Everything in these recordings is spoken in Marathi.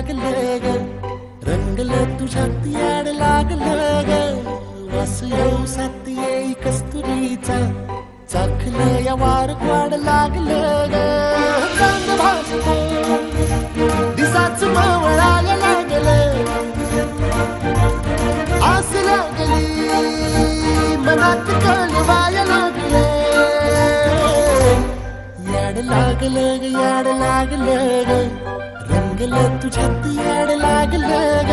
लागलं ग, रंगलं तुझ्यात याड लागलं ग, वास येऊ साथ येई कस्तुरीचा, चाखलं या वार वाड लागलं ग, चांद भाजलं दिसाच मावळायला लागलं, आस लागली मनात कळवायला लागलं, याड लागलं ग, याड लागलं ग, रंगलं तुझ्यात याड लागलं ग,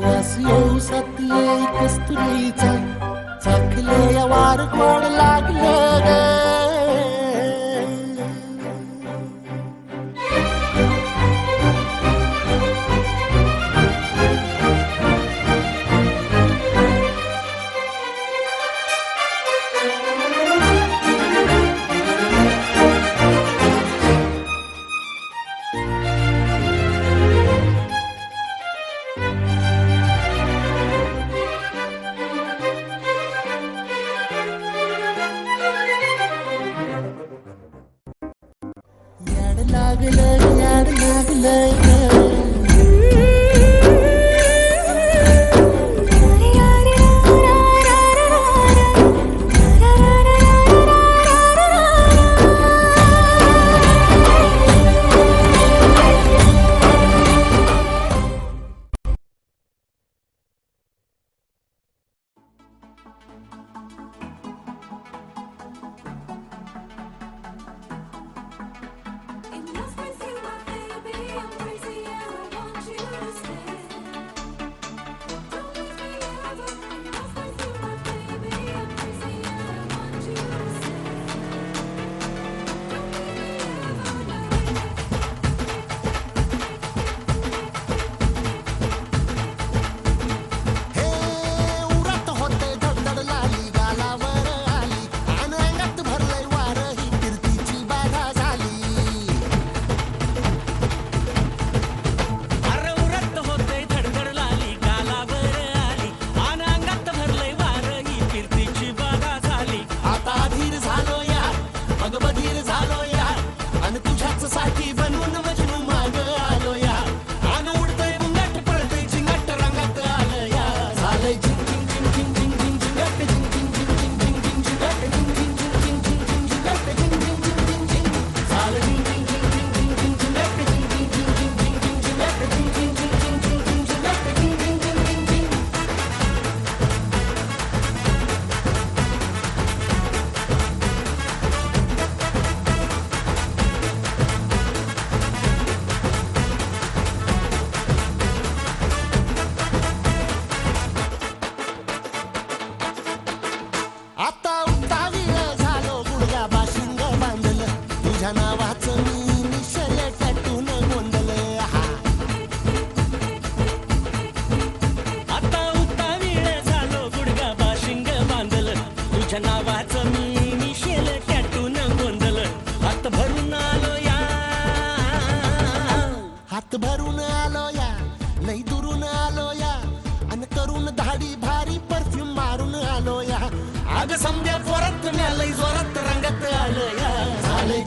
वास येऊ साथ येई कस्तुरीचा, चाखलं या वार वाड लागलं ग. लागलं याड लागलं हात भरून आलो या, लई दुरून आलो या, अन करून धाडी भारी परफ्यूम मारून आलो या, आग समद्या जोरात लई जोरात रंगात आलो या, झाले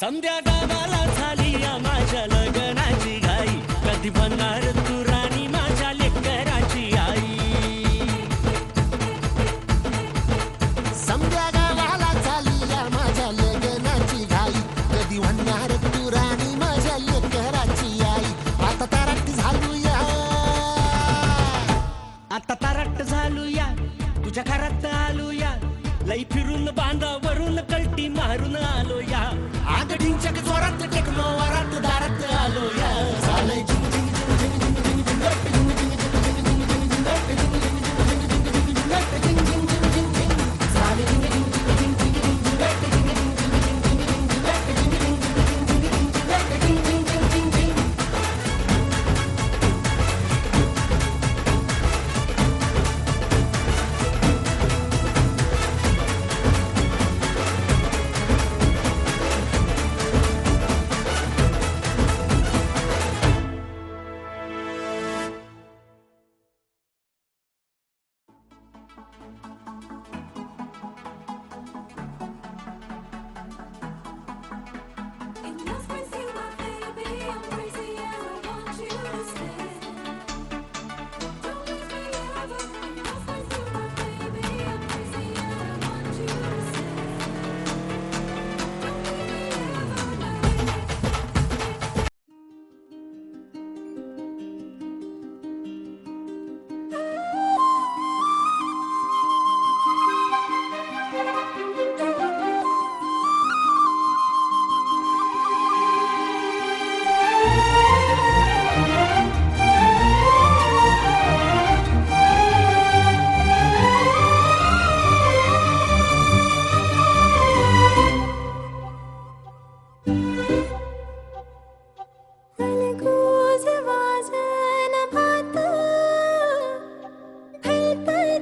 संध्या गावाला झाली या माझ्या लग्नाची घाई, कधी बनणार तू राणी माझ्या लेकराची आई. संध्या गावाला झाली या माझ्या लग्नाची घाई, कधी म्हणणार तू राणी माझ्या लेकराची आई. आता तारट झालू या, आता तारट झालू या, तुझ्या घरात आलो या, लई फिरून बांधावरून कलटी मारून आलो या, आग ढिंचक जोरात टेकलो वरात दारात आलो या, झालंय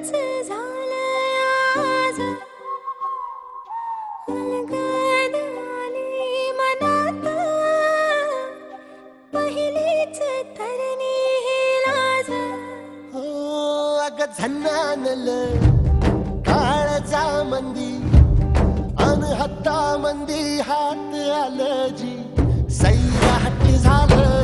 लग्नच झालंय आज, अलगद आली मनात, पहिलीच तरणी ही लाज. हो अग झन्नानल काळजा मंदी अन हत्ता मंदी हात आलं जी सैराट झालं